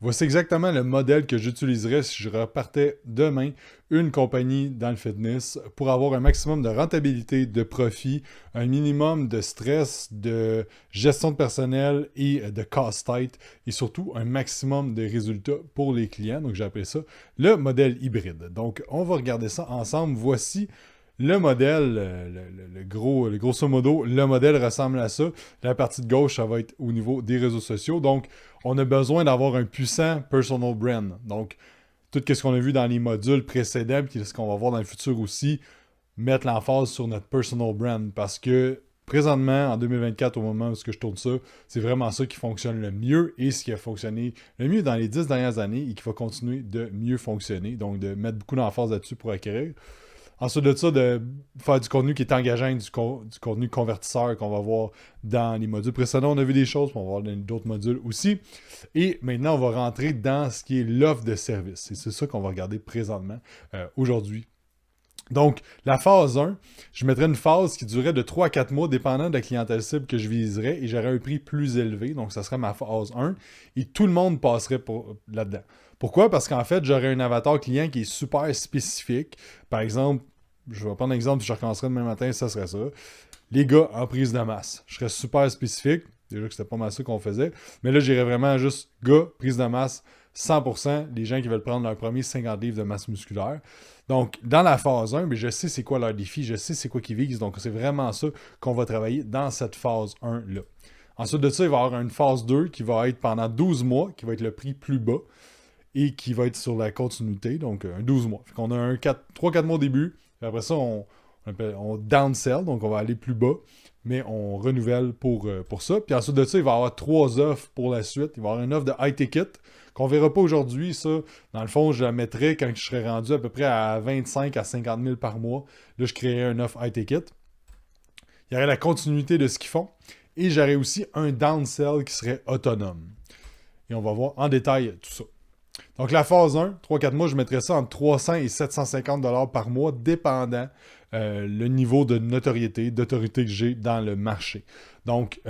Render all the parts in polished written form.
Voici exactement le modèle que j'utiliserais si je repartais demain une compagnie dans le fitness pour avoir un maximum de rentabilité, de profit, un minimum de stress, de gestion de personnel et de casse-tête et surtout un maximum de résultats pour les clients. Donc j'ai appelé ça le modèle hybride. Donc on va regarder ça ensemble. Voici le modèle, le grosso modo, le modèle ressemble à ça. La partie de gauche, ça va être au niveau des réseaux sociaux. Donc, on a besoin d'avoir un puissant personal brand. Donc, tout ce qu'on a vu dans les modules précédents, puis ce qu'on va voir dans le futur aussi, mettre l'emphase sur notre personal brand. Parce que présentement, en 2024, au moment où je tourne ça, c'est vraiment ça qui fonctionne le mieux et ce qui a fonctionné le mieux dans les 10 dernières années et qui va continuer de mieux fonctionner. Donc, de mettre beaucoup d'emphase là-dessus pour acquérir. Ensuite de ça, de faire du contenu qui est engageant, du contenu convertisseur qu'on va voir dans les modules précédents. On a vu des choses, puis on va voir dans d'autres modules aussi. Et maintenant, on va rentrer dans ce qui est l'offre de service. Et c'est ça qu'on va regarder présentement, aujourd'hui. Donc, la phase 1, je mettrais une phase qui durerait de 3 à 4 mois, dépendant de la clientèle cible que je viserais, et j'aurais un prix plus élevé. Donc, ça serait ma phase 1, et tout le monde passerait là-dedans. Pourquoi? Parce qu'en fait, j'aurais un avatar client qui est super spécifique. Par exemple, je vais prendre un exemple, si je recommencerais demain matin, ça serait ça. Les gars en prise de masse. Je serais super spécifique. Déjà que c'était pas mal ça qu'on faisait. Mais là, j'irais vraiment juste gars, prise de masse, 100%, les gens qui veulent prendre leur premier 50 livres de masse musculaire. Donc, dans la phase 1, mais je sais c'est quoi leur défi, je sais c'est quoi qu'ils visent. Donc, c'est vraiment ça qu'on va travailler dans cette phase 1-là. Ensuite de ça, il va y avoir une phase 2 qui va être pendant 12 mois, qui va être le prix plus bas et qui va être sur la continuité, donc un 12 mois. Fait qu'on a un 3-4 mois au début, et après ça, on downsell, donc on va aller plus bas, mais on renouvelle pour ça. Puis ensuite de ça, il va y avoir 3 offres pour la suite. Il va y avoir une offre de high ticket qu'on ne verra pas aujourd'hui. Ça, dans le fond, je la mettrais quand je serais rendu à peu près à 25 à 50 000 par mois. Là, je créerais une offre high ticket. Il y aurait la continuité de ce qu'ils font. Et j'aurais aussi un downsell qui serait autonome. Et on va voir en détail tout ça. Donc la phase 1, 3-4 mois, je mettrais ça entre 300 et 750 dollars par mois, dépendant le niveau de notoriété, d'autorité que j'ai dans le marché. Donc,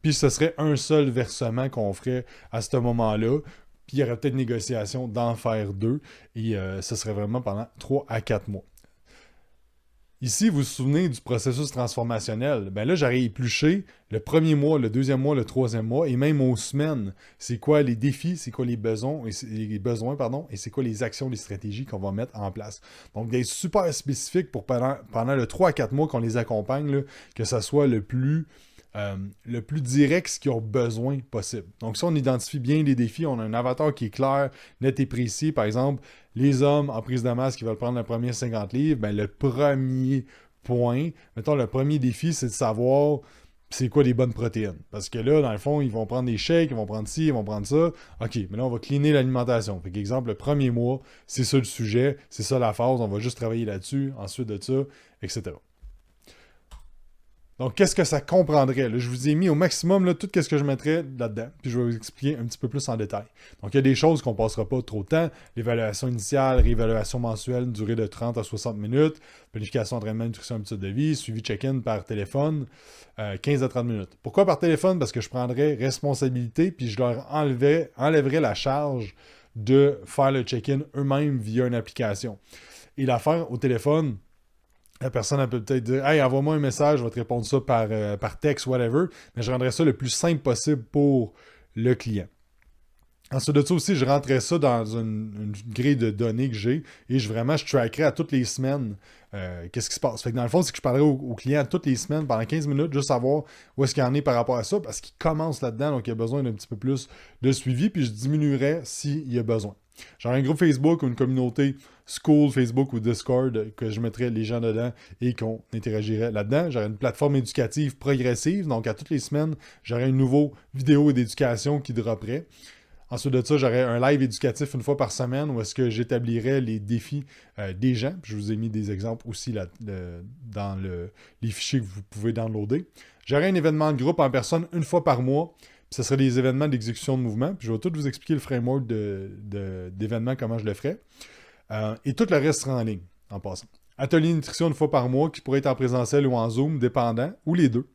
puis ce serait un seul versement qu'on ferait à ce moment-là. Puis il y aurait peut-être négociation d'en faire deux. Et ce serait vraiment pendant 3 à 4 mois. Ici, vous vous souvenez du processus transformationnel. Ben là, j'aurais épluché le premier mois, le deuxième mois, le troisième mois, et même aux semaines. C'est quoi les défis, c'est quoi et c'est quoi les actions, les stratégies qu'on va mettre en place. Donc, d'être super spécifique pour pendant le 3 à 4 mois qu'on les accompagne, là, que ça soit le plus direct ce qu'ils ont besoin possible. Donc, si on identifie bien les défis, on a un avatar qui est clair, net et précis. Par exemple, les hommes en prise de masse qui veulent prendre le premier 50 livres, ben, le premier point, mettons, le premier défi, c'est de savoir c'est quoi les bonnes protéines. Parce que là, dans le fond, ils vont prendre des shakes, ils vont prendre ci, ils vont prendre ça. OK, mais là, on va cleaner l'alimentation. Fait qu'exemple, le premier mois, c'est ça le sujet, c'est ça la phase, on va juste travailler là-dessus, ensuite de ça, etc. Donc, qu'est-ce que ça comprendrait? Là, je vous ai mis au maximum là, tout ce que je mettrais là-dedans, puis je vais vous expliquer un petit peu plus en détail. Donc, il y a des choses qu'on ne passera pas trop de temps. L'évaluation initiale, réévaluation mensuelle, une durée de 30 à 60 minutes, planification, entraînement, nutrition, habitude de vie, suivi check-in par téléphone, 15 à 30 minutes. Pourquoi par téléphone? Parce que je prendrais responsabilité, puis je leur enlèverais la charge de faire le check-in eux-mêmes via une application. Et l'affaire au téléphone, la personne elle peut peut-être dire hey, envoie-moi un message, je vais te répondre ça par texte, whatever. Mais je rendrai ça le plus simple possible pour le client. Ensuite de ça aussi, je rentrais ça dans une grille de données que j'ai et je trackerais à toutes les semaines qu'est-ce qui se passe. Fait que dans le fond, c'est que je parlerais au client toutes les semaines pendant 15 minutes, juste savoir où est-ce qu'il en est par rapport à ça, parce qu'il commence là-dedans, donc il y a besoin d'un petit peu plus de suivi, puis je diminuerais s'il y a besoin. J'aurais un groupe Facebook ou une communauté School, Facebook ou Discord que je mettrais les gens dedans et qu'on interagirait là-dedans. J'aurais une plateforme éducative progressive, donc à toutes les semaines, j'aurais une nouvelle vidéo d'éducation qui dropperait. Ensuite de ça, j'aurais un live éducatif une fois par semaine où est-ce que j'établirais les défis des gens. Je vous ai mis des exemples aussi dans les fichiers que vous pouvez downloader. J'aurais un événement de groupe en personne une fois par mois. Puis ce serait des événements d'exécution de mouvement. Puis je vais tout vous expliquer le framework d'événements, comment je le ferais. Et tout le reste sera en ligne, en passant. Atelier nutrition une fois par mois qui pourrait être en présentiel ou en Zoom, dépendant, ou les deux.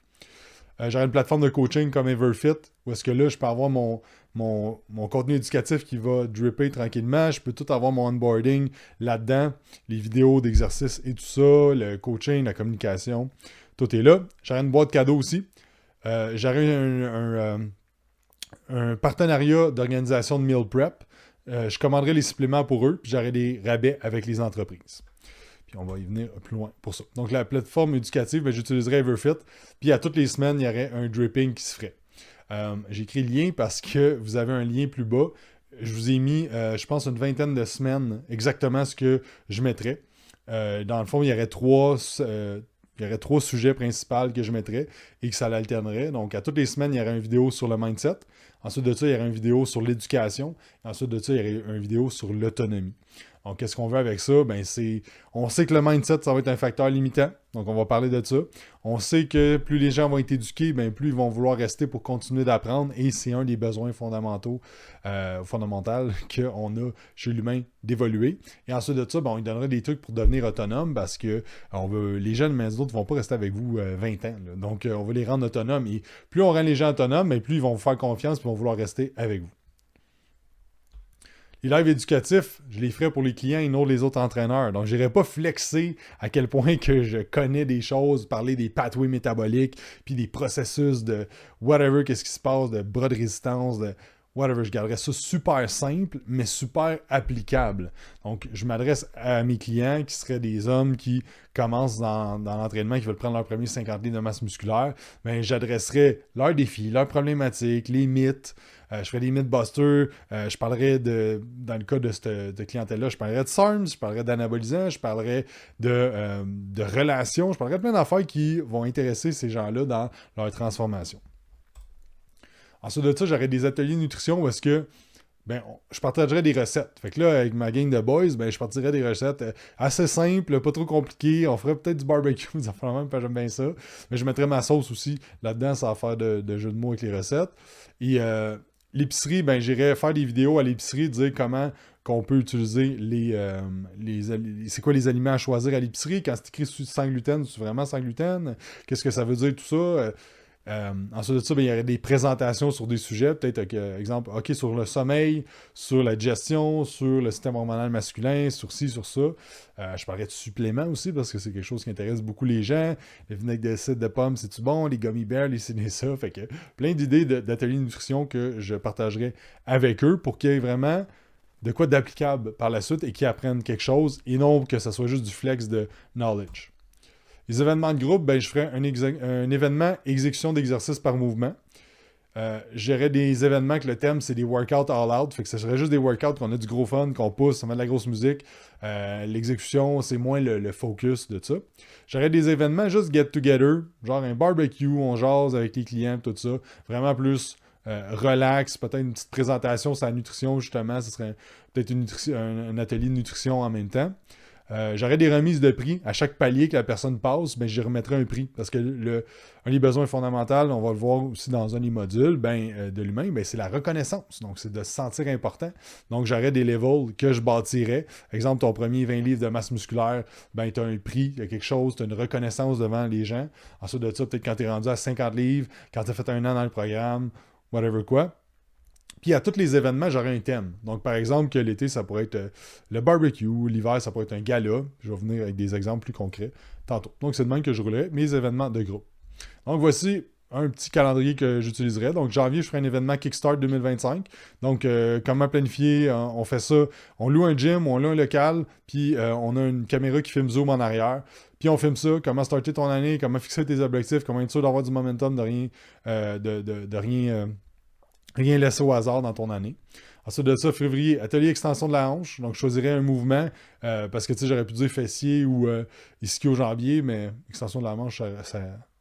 J'aurais une plateforme de coaching comme Everfit, où est-ce que là, je peux avoir mon contenu éducatif qui va dripper tranquillement. Je peux tout avoir mon onboarding là-dedans, les vidéos d'exercices et tout ça, le coaching, la communication. Tout est là. J'aurais une boîte cadeau aussi. J'aurais un partenariat d'organisation de meal prep. Je commanderais les suppléments pour eux, puis j'aurais des rabais avec les entreprises. Puis on va y venir plus loin pour ça. Donc la plateforme éducative, ben, j'utiliserais Everfit. Puis à toutes les semaines, il y aurait un dripping qui se ferait. J'ai écrit le lien parce que vous avez un lien plus bas. Je vous ai mis, je pense, une vingtaine de semaines exactement ce que je mettrais. Dans le fond, il y aurait trois sujets principaux que je mettrais et que ça l'alternerait. Donc, à toutes les semaines, il y aurait une vidéo sur le mindset. Ensuite de ça, il y aurait une vidéo sur l'éducation. Ensuite de ça, il y aurait une vidéo sur l'autonomie. Donc, qu'est-ce qu'on veut avec ça? Ben, on sait que le mindset, ça va être un facteur limitant. Donc, on va parler de ça. On sait que plus les gens vont être éduqués, ben, plus ils vont vouloir rester pour continuer d'apprendre. Et c'est un des besoins fondamentaux qu'on a chez l'humain d'évoluer. Et ensuite de ça, ben, on lui donnerait des trucs pour devenir autonome parce que les jeunes, mais les autres ne vont pas rester avec vous 20 ans. Là. Donc, on veut les rendre autonomes. Et plus on rend les gens autonomes, ben, plus ils vont vous faire confiance et vont vouloir rester avec vous. Les lives éducatifs, je les ferai pour les clients et non les autres entraîneurs. Donc, je n'irai pas flexer à quel point que je connais des choses, parler des pathways métaboliques, puis des processus de whatever, qu'est-ce qui se passe, de bras de résistance, de whatever. Je garderai ça super simple, mais super applicable. Donc, je m'adresse à mes clients qui seraient des hommes qui commencent dans l'entraînement, qui veulent prendre leur premier 50 livres de masse musculaire. Bien, j'adresserai leurs défis, leurs problématiques, les mythes. Je ferai des mythbusters. Je parlerai dans le cas de cette clientèle-là, je parlerai de SARMs, je parlerai d'anabolisants, je parlerai de relations, je parlerai de plein d'affaires qui vont intéresser ces gens-là dans leur transformation. Ensuite de ça, j'aurai des ateliers de nutrition où est-ce que je partagerai des recettes. Fait que là, avec ma gang de boys, je partirai des recettes assez simples, pas trop compliquées. On ferait peut-être du barbecue, des affaires même, j'aime bien ça. Mais je mettrai ma sauce aussi là-dedans, sans faire de jeu de mots avec les recettes. Et l'épicerie, j'irai faire des vidéos à l'épicerie, dire comment qu'on peut utiliser c'est quoi les aliments à choisir à l'épicerie. Quand c'est écrit sans gluten, c'est vraiment sans gluten. Qu'est-ce que ça veut dire tout ça? Ensuite de ça, il y aurait des présentations sur des sujets, peut-être, exemple, sur le sommeil, sur la digestion, sur le système hormonal masculin, sur ci, sur ça. Je parlerai de suppléments aussi, parce que c'est quelque chose qui intéresse beaucoup les gens. Le vinaigre de cidre de pomme, c'est-tu bon? Les gummy bears, les ci, les ça. Fait que plein d'idées d'ateliers de nutrition que je partagerai avec eux pour qu'il y ait vraiment de quoi d'applicable par la suite et qu'ils apprennent quelque chose et non que ce soit juste du flex de knowledge. Les événements de groupe, je ferai un événement exécution d'exercices par mouvement. J'aurais des événements que le thème, c'est des workouts all out. Fait que ce serait juste des workouts qu'on a du gros fun, qu'on pousse, on met de la grosse musique. L'exécution, c'est moins le focus de ça. J'aurais des événements juste get together, genre un barbecue, on jase avec les clients, tout ça. Vraiment plus relax, peut-être une petite présentation sur la nutrition, justement. Ce serait peut-être un atelier de nutrition en même temps. J'aurais des remises de prix. À chaque palier que la personne passe, j'y remettrai un prix. Parce que un des besoins fondamentaux, on va le voir aussi dans un des modules de l'humain, c'est la reconnaissance. Donc, c'est de se sentir important. Donc, j'aurais des levels que je bâtirais. Exemple, ton premier 20 livres de masse musculaire, tu as un prix, il y a quelque chose, tu as une reconnaissance devant les gens. Ensuite de ça, peut-être quand tu es rendu à 50 livres, quand tu as fait un an dans le programme, whatever quoi. Puis à tous les événements, j'aurais un thème. Donc, par exemple, que l'été, ça pourrait être le barbecue. L'hiver, ça pourrait être un gala. Je vais venir avec des exemples plus concrets tantôt. Donc, c'est de même que je roulerai mes événements de groupe. Donc, voici un petit calendrier que j'utiliserai. Donc, janvier, je ferai un événement Kickstart 2025. Donc, comment planifier? On fait ça. On loue un gym, on loue un local, puis on a une caméra qui filme Zoom en arrière. Puis on filme ça, comment starter ton année, comment fixer tes objectifs, comment être sûr d'avoir du momentum, de rien laisser au hasard dans ton année. Ensuite de ça, février, atelier extension de la hanche. Donc, je choisirais un mouvement parce que, j'aurais pu dire fessier ou ischio-jambier, mais extension de la hanche,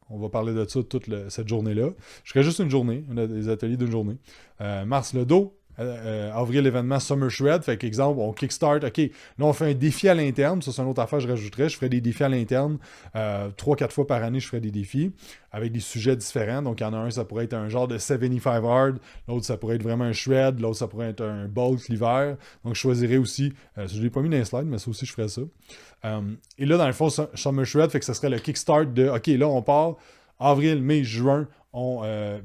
on va parler de ça toute cette journée-là. Je ferais juste une journée, des ateliers d'une journée. Mars, le dos. Avril, l'événement Summer Shred. Fait qu'exemple, on kickstart. OK, là, on fait un défi à l'interne. Ça, c'est une autre affaire que je rajouterais. Je ferais des défis à l'interne. 3-4 fois par année, je ferais des défis avec des sujets différents. Donc, il y en a un, ça pourrait être un genre de 75 hard. L'autre, ça pourrait être vraiment un shred. L'autre, ça pourrait être un bulk l'hiver. Donc, je choisirais aussi. Je ne l'ai pas mis dans les slides, mais ça aussi, je ferais ça. Et là, dans le fond, Summer Shred, fait que ça serait le kickstart de OK, là, on part avril, mai, juin.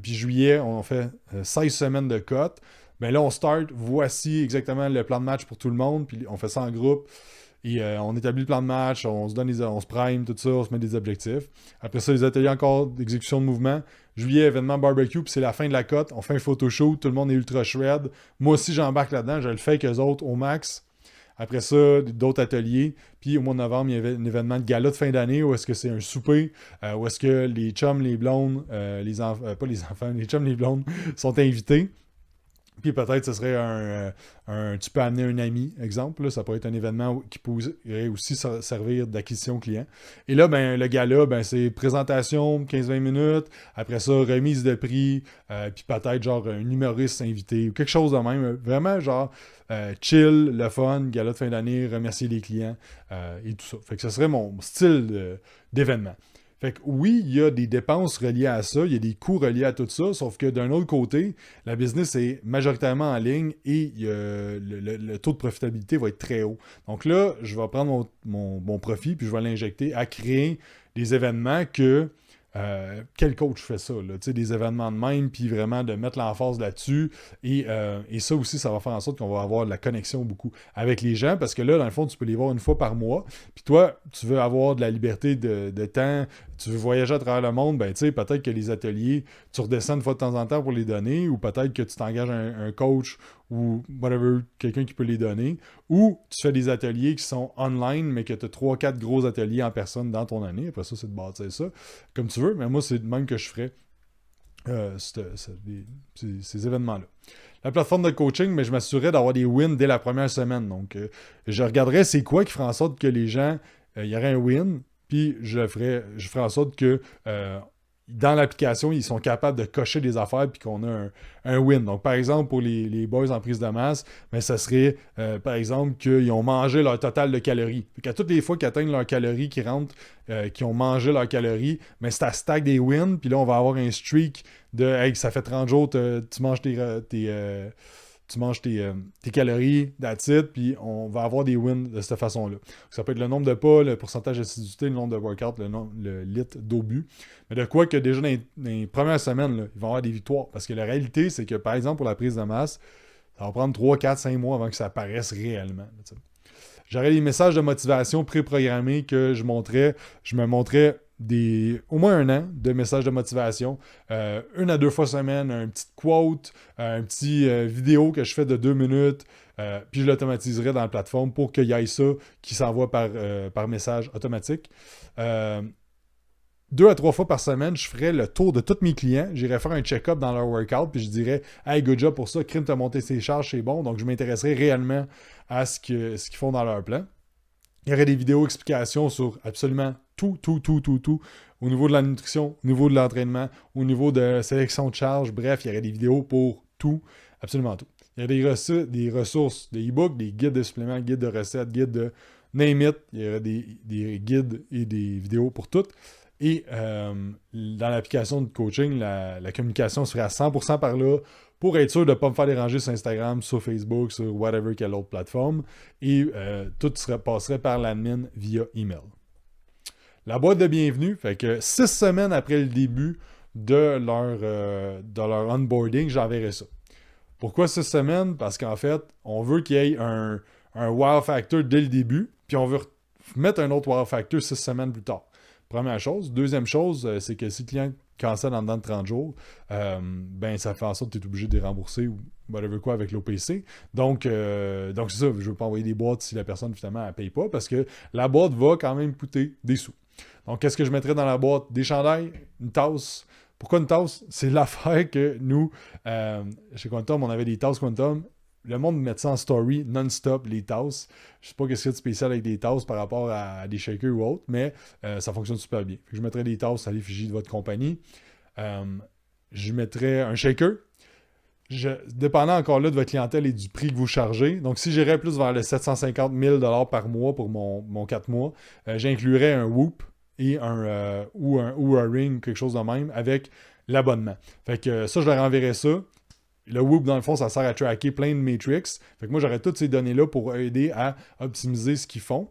puis juillet, on fait 16 semaines de cote. Ben là, on start, voici exactement le plan de match pour tout le monde, puis on fait ça en groupe. Et on établit le plan de match, on se prime, tout ça, on se met des objectifs. Après ça, les ateliers encore d'exécution de mouvement. Juillet, événement barbecue, puis c'est la fin de la cote. On fait un photoshoot, tout le monde est ultra shred. Moi aussi, j'embarque là-dedans, je le fais avec eux autres au max. Après ça, d'autres ateliers. Puis au mois de novembre, il y avait un événement de gala de fin d'année où est-ce que c'est un souper, où est-ce que les chums, les blondes, pas les enfants, les chums, les blondes sont invités. Puis peut-être ce serait tu peux amener un ami, exemple. Là, ça pourrait être un événement qui pourrait aussi servir d'acquisition client. Et là, ben, le gala, ben, c'est présentation, 15-20 minutes. Après ça, remise de prix. Puis peut-être genre un humoriste invité ou quelque chose de même. Vraiment genre chill, le fun, gala de fin d'année, remercier les clients et tout ça. Fait que ce serait mon style d'événement. Fait que oui, il y a des dépenses reliées à ça, il y a des coûts reliés à tout ça, sauf que d'un autre côté, la business est majoritairement en ligne et le taux de profitabilité va être très haut. Donc là, je vais prendre mon profit puis je vais l'injecter à créer des événements que quel coach fait ça, là, des événements de même, puis vraiment de mettre l'emphase là-dessus. Et ça aussi, ça va faire en sorte qu'on va avoir de la connexion beaucoup avec les gens, parce que là, dans le fond, tu peux les voir une fois par mois. Puis toi, tu veux avoir de la liberté de temps, tu veux voyager à travers le monde, ben tu sais, peut-être que les ateliers, tu redescends une fois de temps en temps pour les donner, ou peut-être que tu t'engages un coach ou whatever, quelqu'un qui peut les donner, ou tu fais des ateliers qui sont online, mais que tu as 3-4 gros ateliers en personne dans ton année. Après ça, c'est de bâtir ça comme tu veux, mais moi, c'est de même que je ferais ces événements-là. La plateforme de coaching, mais je m'assurais d'avoir des wins dès la première semaine. Donc, je regarderais c'est quoi qui ferait en sorte que les gens, il y aurait un win, puis je ferais en sorte que dans l'application, ils sont capables de cocher des affaires puis qu'on a un win. Donc, par exemple, pour les boys en prise de masse, ben, ça serait, par exemple, qu'ils ont mangé leur total de calories. Fait qu'à toutes les fois qu'ils atteignent leurs calories, qu'ils rentrent, qu'ils ont mangé leurs calories, ben, c'est à stack des wins. Puis là, on va avoir un streak de « Hey, ça fait 30 jours, tu manges tes calories, that's it, puis on va avoir des wins de cette façon-là. Ça peut être le nombre de pas, le pourcentage d'assiduité, le nombre de workouts, le litre d'eau bu. Mais de quoi que déjà dans les premières semaines, là, ils vont avoir des victoires. Parce que la réalité, c'est que, par exemple, pour la prise de masse, ça va prendre 3, 4, 5 mois avant que ça apparaisse réellement. J'aurais des messages de motivation préprogrammés que je me montrais au moins un an de messages de motivation. 1 à 2 fois semaine, un petit quote, un petit vidéo que je fais de 2 minutes, puis je l'automatiserai dans la plateforme pour qu'il y ait ça qui s'envoie par message automatique. 2 à 3 fois par semaine, je ferai le tour de tous mes clients. J'irai faire un check-up dans leur workout, puis je dirais « Hey, good job pour ça, Crime t'a monté ses charges, c'est bon. » Donc, je m'intéresserai réellement à ce qu'ils font dans leur plan. Il y aurait des vidéos explications sur absolument tout, au niveau de la nutrition, au niveau de l'entraînement, au niveau de la sélection de charges. Bref, il y aurait des vidéos pour tout, absolument tout. Il y a des ressources, des e-books, des guides de suppléments, guides de recettes, guides de name it. Il y aurait des guides et des vidéos pour tout. Et dans l'application de coaching, la communication se ferait à 100% par là pour être sûr de ne pas me faire déranger sur Instagram, sur Facebook, sur whatever quelle autre plateforme. Et tout passerait par l'admin via email. La boîte de bienvenue, fait que 6 semaines après le début de leur onboarding, j'enverrai ça. Pourquoi 6 semaines? Parce qu'en fait, on veut qu'il y ait un wow factor dès le début, puis on veut mettre un autre wow factor 6 semaines plus tard. Première chose. Deuxième chose, c'est que si le client cancelle en dedans de 30 jours, ben ça fait en sorte que tu es obligé de les rembourser ou whatever quoi avec l'OPC. Donc c'est ça, je ne veux pas envoyer des boîtes si la personne finalement ne paye pas parce que la boîte va quand même coûter des sous. Donc qu'est-ce que je mettrais dans la boîte? Des chandails, une tasse. Pourquoi une tasse? C'est l'affaire que nous, chez Quantum, on avait des tasses Quantum. Le monde met ça en story non-stop, les tasses. Je sais pas qu'est-ce qu'il y a de spécial avec des tasses par rapport à des shakers ou autres, mais ça fonctionne super bien. Je mettrais des tasses à l'effigie de votre compagnie. Je mettrais un shaker. Dépendant encore là de votre clientèle et du prix que vous chargez. Donc, si j'irais plus vers les 750 000 $ par mois pour mon 4 mois, j'inclurais un Whoop et ou un Ring, quelque chose de même, avec l'abonnement. Fait que ça, je leur enverrais ça. Le Whoop, dans le fond, ça sert à tracker plein de metrics. Fait que moi, j'aurais toutes ces données-là pour aider à optimiser ce qu'ils font.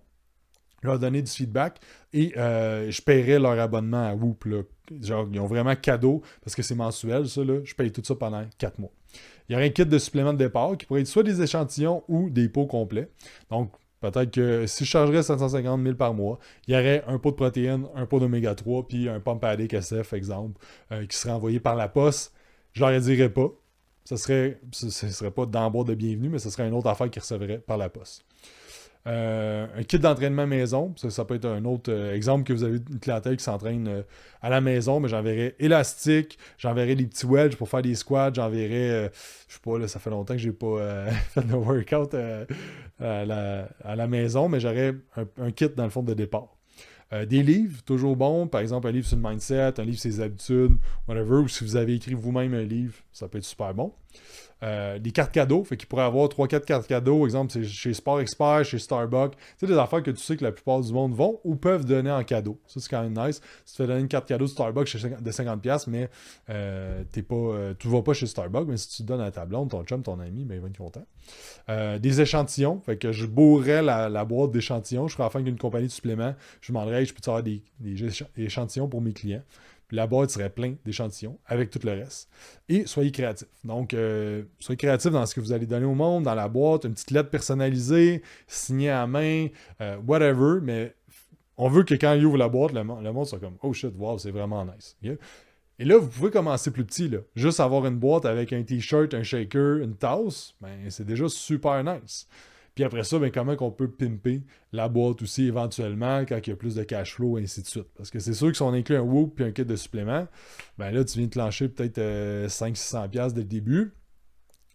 leur donner du feedback et je paierais leur abonnement à Whoop. Là. Genre, ils ont vraiment cadeau, parce que c'est mensuel, ça, là. Je paye tout ça pendant 4 mois. Il y aurait un kit de supplément de départ qui pourrait être soit des échantillons ou des pots complets. Donc, peut-être que si je chargerais 750 000 par mois, il y aurait un pot de protéines, un pot d'oméga 3, puis un pump addict SF, exemple, qui serait envoyé par la poste. Je leur dirais pas. Ce serait pas d'emboîte de bienvenue, mais ce serait une autre affaire qu'ils recevraient par la poste. Un kit d'entraînement maison, ça peut être un autre exemple que vous avez une clientèle qui s'entraîne à la maison, mais j'enverrai élastique, j'enverrai des petits wedges pour faire des squats, j'enverrai, je sais pas, là, ça fait longtemps que j'ai pas fait de workout à la maison, mais j'aurai un kit dans le fond de départ. Des livres, toujours bon. Par exemple, un livre sur le mindset, un livre sur ses habitudes, whatever. Ou si vous avez écrit vous-même un livre, ça peut être super bon. Des cartes cadeaux, fait qu'il pourrait avoir 3-4 cartes cadeaux, exemple c'est chez Sport Expert, chez Starbucks, tu sais, des affaires que tu sais que la plupart du monde vont ou peuvent donner en cadeau. Ça, c'est quand même nice. Tu te fais donner une carte cadeau de Starbucks de 50$, mais tu ne vas pas chez Starbucks, mais si tu donnes à ta blonde, ton chum, ton ami, ben, il va être content. Des échantillons, fait que je bourrais la boîte d'échantillons, je ferais afin qu'une compagnie de suppléments, je demanderais, je peux avoir des échantillons pour mes clients. La boîte serait pleine d'échantillons avec tout le reste. Et soyez créatifs. Donc, soyez créatifs dans ce que vous allez donner au monde, dans la boîte, une petite lettre personnalisée, signée à main, whatever, mais on veut que quand il ouvre la boîte, le monde soit comme « Oh shit, wow, c'est vraiment nice. Okay? » Et là, vous pouvez commencer plus petit. Là. Juste avoir une boîte avec un t-shirt, un shaker, une tasse, ben, c'est déjà super nice. Puis après ça, ben, comment on peut pimper la boîte aussi éventuellement quand il y a plus de cash flow et ainsi de suite. Parce que c'est sûr que si on inclut un Whoop puis un kit de supplément, ben là, tu viens de clencher peut-être 500-600$ dès le début.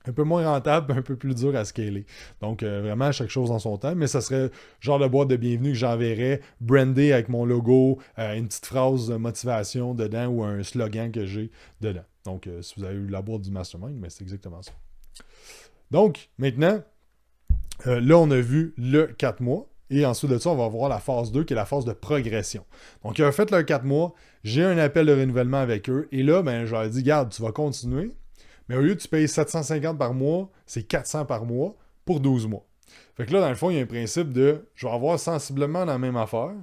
Un peu moins rentable, un peu plus dur à scaler. Donc, vraiment, chaque chose en son temps. Mais ça serait genre de boîte de bienvenue que j'enverrais, brandé avec mon logo, une petite phrase de motivation dedans ou un slogan que j'ai dedans. Donc, si vous avez eu la boîte du Mastermind, ben, c'est exactement ça. Donc, maintenant, là, on a vu le 4 mois. Et ensuite de ça, on va voir la phase 2, qui est la phase de progression. Donc, ils ont fait leur 4 mois. J'ai un appel de renouvellement avec eux. Et là, ben, je leur ai dit, garde, tu vas continuer. Mais au lieu de tu payes 750 par mois, c'est 400 par mois pour 12 mois. Fait que là, dans le fond, il y a un principe de, je vais avoir sensiblement la même affaire,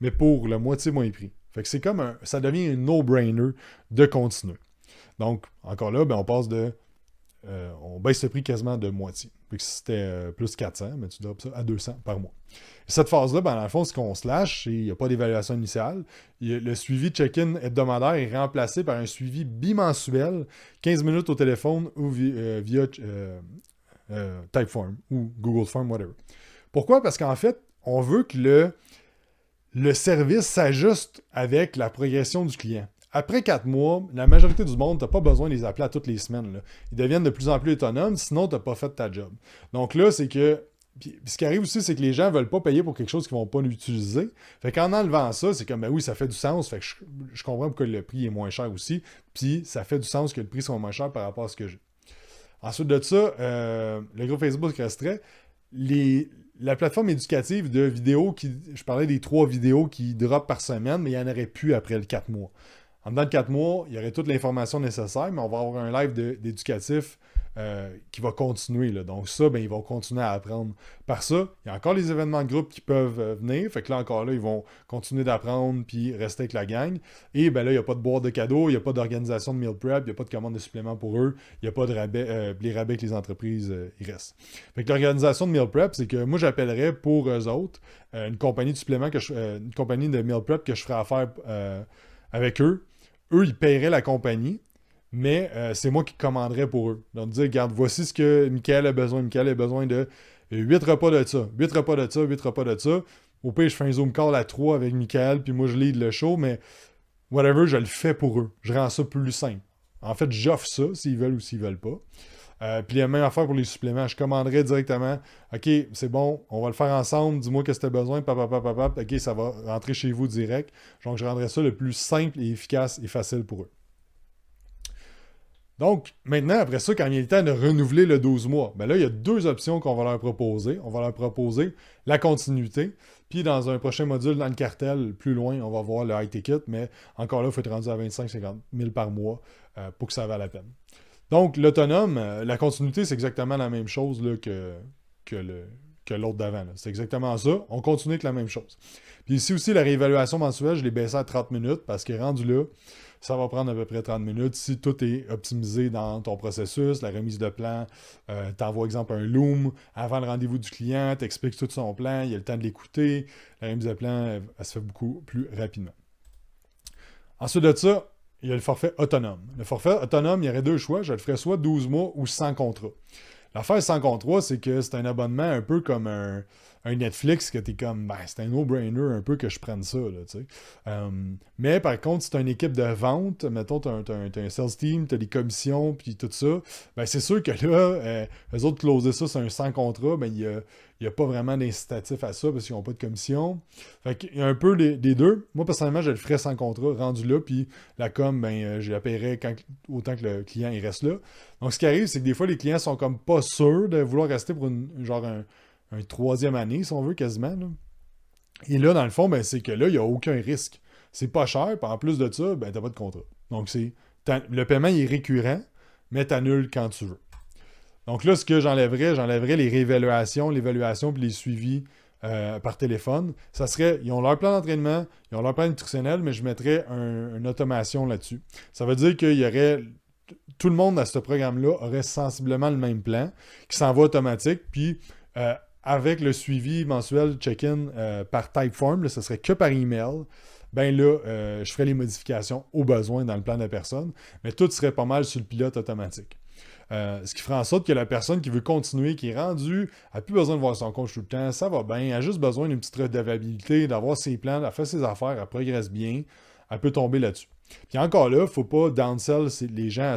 mais pour le moitié moins prix. Fait que c'est comme ça devient un no-brainer de continuer. Donc, encore là, ben, on passe de on baisse le prix quasiment de moitié. Puis que si c'était plus 400, mais tu drops ça à 200 par mois. Et cette phase-là, ben, dans le fond, ce qu'on se lâche, il n'y a pas d'évaluation initiale. Le suivi check-in hebdomadaire est remplacé par un suivi bimensuel, 15 minutes au téléphone ou via Typeform ou Google Form, whatever. Pourquoi? Parce qu'en fait, on veut que le service s'ajuste avec la progression du client. Après 4 mois, la majorité du monde, tu n'as pas besoin de les appeler à toutes les semaines. Là. Ils deviennent de plus en plus autonomes, sinon tu n'as pas fait ta job. Donc là, c'est que... Puis ce qui arrive aussi, c'est que les gens ne veulent pas payer pour quelque chose qu'ils ne vont pas l'utiliser. Fait qu'en enlevant ça, c'est comme, ben oui, ça fait du sens. Fait que je comprends pourquoi le prix est moins cher aussi. Puis ça fait du sens que le prix soit moins cher par rapport à ce que j'ai. Ensuite de ça, le groupe Facebook resterait. La plateforme éducative de vidéos, je parlais des 3 vidéos qui drop par semaine, mais il n'y en aurait plus après le 4 mois. En dedans de 4 mois, il y aurait toute l'information nécessaire, mais on va avoir un live d'éducatif qui va continuer. Là. Donc ça, ben, ils vont continuer à apprendre par ça. Il y a encore les événements de groupe qui peuvent venir. Fait que là, encore là, ils vont continuer d'apprendre puis rester avec la gang. Et ben là, il n'y a pas de boîte de cadeaux, il n'y a pas d'organisation de meal prep, il n'y a pas de commande de suppléments pour eux, il n'y a pas de rabais. Les rabais que les entreprises, ils restent. Fait que l'organisation de meal prep, c'est que moi, j'appellerais pour eux autres une compagnie de suppléments, une compagnie de meal prep que je ferais affaire avec eux. Eux, ils paieraient la compagnie, mais c'est moi qui commanderais pour eux. Donc, dire, regarde, voici ce que Michael a besoin. Michael a besoin de 8 repas de ça, 8 repas de ça, 8 repas de ça. Au pire, je fais un Zoom call à 3 avec Michael, puis moi, je lead le show, mais whatever, je le fais pour eux. Je rends ça plus simple. En fait, j'offre ça, s'ils veulent ou s'ils veulent pas. Puis la même affaire pour les suppléments. Je commanderais directement. OK, c'est bon, on va le faire ensemble. Dis-moi qu'est-ce que tu as besoin. OK, ça va rentrer chez vous direct. Donc, je rendrais ça le plus simple et efficace et facile pour eux. Donc, maintenant, après ça, quand il est temps de renouveler le 12 mois, ben là, il y a 2 options qu'on va leur proposer. On va leur proposer la continuité. Puis, dans un prochain module, dans le cartel, plus loin, on va voir le high ticket. Mais encore là, il faut être rendu à 25-50 000 par mois pour que ça vaille la peine. Donc, l'autonome, la continuité, c'est exactement la même chose là, que que l'autre d'avant. Là. C'est exactement ça. On continue avec la même chose. Puis ici aussi, la réévaluation mensuelle, je l'ai baissé à 30 minutes parce que rendu là, ça va prendre à peu près 30 minutes. Si tout est optimisé dans ton processus, la remise de plan, t'envoies exemple un Loom avant le rendez-vous du client, t'expliques tout son plan, il y a le temps de l'écouter. La remise de plan, elle se fait beaucoup plus rapidement. Ensuite de ça, il y a le forfait autonome. Le forfait autonome, il y aurait deux choix. Je le ferais soit 12 mois ou sans contrat. L'affaire sans contrat, c'est que c'est un abonnement un peu comme un Netflix que t'es comme, ben, c'est un no-brainer un peu que je prenne ça, là, tu sais. Mais par contre, si t'as une équipe de vente, mettons, t'as un sales team, t'as des commissions, puis tout ça, ben c'est sûr que là, eux autres closer ça sur un sans contrat, ben il y a pas vraiment d'incitatif à ça parce qu'ils n'ont pas de commission. Fait qu'il y a un peu des deux. Moi, personnellement, je le ferais sans contrat, rendu là, puis la com, ben, je la paierais autant que le client il reste là. Donc, ce qui arrive, c'est que des fois, les clients sont comme pas sûrs de vouloir rester pour un troisième année, si on veut, quasiment. Là. Et là, dans le fond, ben, c'est que là, il n'y a aucun risque. C'est pas cher, puis en plus de ça, ben, t'as pas de contrat. Donc, le paiement, il est récurrent, mais t'annules quand tu veux. Donc là, ce que j'enlèverais les réévaluations, l'évaluation puis les suivis par téléphone. Ça serait, ils ont leur plan d'entraînement, ils ont leur plan nutritionnel, mais je mettrais une automation là-dessus. Ça veut dire qu'il y aurait, tout le monde à ce programme-là aurait sensiblement le même plan qui s'envoie automatique, puis avec le suivi mensuel check-in par Typeform, là, ce serait que par email. Ben là, je ferais les modifications au besoin dans le plan de la personne, mais tout serait pas mal sur le pilote automatique. Ce qui fera en sorte que la personne qui veut continuer, qui est rendue, n'a plus besoin de voir son coach tout le temps, ça va bien, elle a juste besoin d'une petite redevabilité, d'avoir ses plans, elle fait ses affaires, elle progresse bien, elle peut tomber là-dessus. Puis encore là, il ne faut pas downsell les gens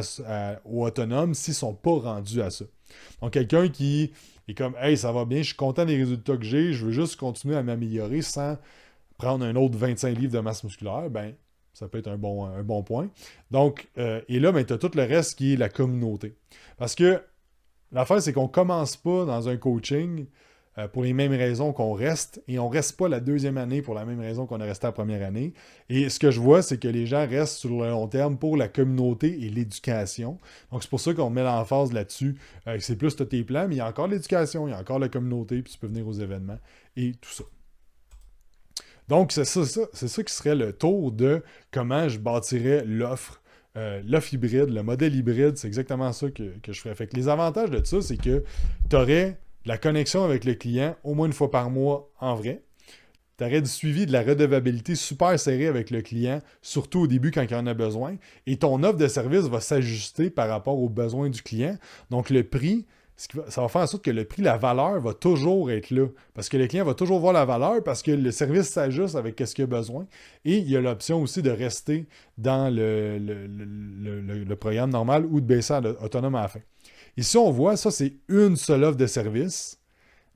aux autonomes s'ils ne sont pas rendus à ça. Donc quelqu'un qui est comme « Hey, ça va bien, je suis content des résultats que j'ai, je veux juste continuer à m'améliorer sans prendre un autre 25 livres de masse musculaire », ben ça peut être un bon point. Donc, et là, ben, tu as tout le reste qui est la communauté. Parce que l'affaire, c'est qu'on ne commence pas dans un coaching pour les mêmes raisons qu'on reste, et on ne reste pas la deuxième année pour la même raison qu'on a resté la première année. Et ce que je vois, c'est que les gens restent sur le long terme pour la communauté et l'éducation. Donc, c'est pour ça qu'on met l'emphase là-dessus. C'est plus tes plans, mais il y a encore l'éducation, il y a encore la communauté, puis tu peux venir aux événements et tout ça. Donc, c'est ça qui serait le tour de comment je bâtirais l'offre. L'offre hybride, le modèle hybride, c'est exactement ça que je ferais. Fait que les avantages de ça, c'est que tu aurais la connexion avec le client au moins une fois par mois en vrai. Tu aurais du suivi de la redevabilité super serré avec le client, surtout au début quand il en a besoin. Et ton offre de service va s'ajuster par rapport aux besoins du client. Donc, le prix, ça va faire en sorte que le prix, la valeur va toujours être là. Parce que le client va toujours voir la valeur parce que le service s'ajuste avec ce qu'il a besoin. Et il y a l'option aussi de rester dans le programme normal ou de baisser à l'autonome à la fin. Ici, on voit, ça, c'est une seule offre de service,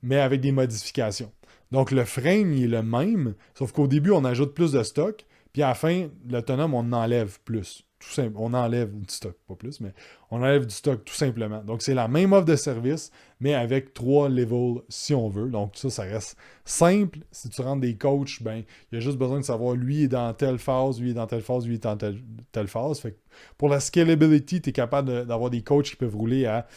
mais avec des modifications. Donc, le frame, il est le même, sauf qu'au début, on ajoute plus de stock, puis à la fin, l'autonome, on enlève plus. Tout simple, on enlève du stock, pas plus, mais on enlève du stock tout simplement. Donc, c'est la même offre de service, mais avec 3 levels si on veut. Donc, ça reste simple. Si tu rentres des coachs, ben, il y a juste besoin de savoir lui est dans telle phase, lui est dans telle phase, lui est dans telle phase. Fait que pour la scalability, tu es capable d'avoir des coachs qui peuvent rouler à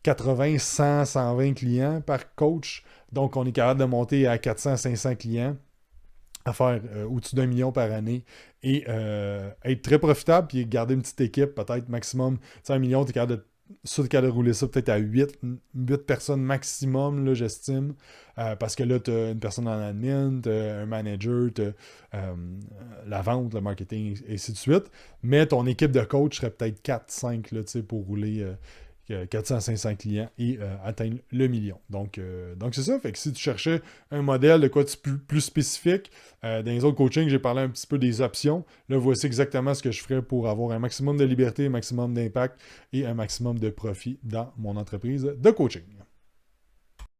80, 100, 120 clients par coach. Donc, on est capable de monter à 400, 500 clients, à faire au-dessus d'1 million par année et être très profitable puis garder une petite équipe, peut-être maximum. Tu sais, 1 million, tu es capable de rouler ça peut-être à 8 personnes maximum, là, j'estime. Parce que là, tu as une personne en admin, tu as un manager, tu as la vente, le marketing, et ainsi de suite. Mais ton équipe de coach serait peut-être 4-5 là, pour rouler 400-500 clients et atteindre le million. Donc c'est ça. Fait que si tu cherchais un modèle de quoi plus spécifique, dans les autres coachings, j'ai parlé un petit peu des options. Là, voici exactement ce que je ferais pour avoir un maximum de liberté, un maximum d'impact et un maximum de profit dans mon entreprise de coaching.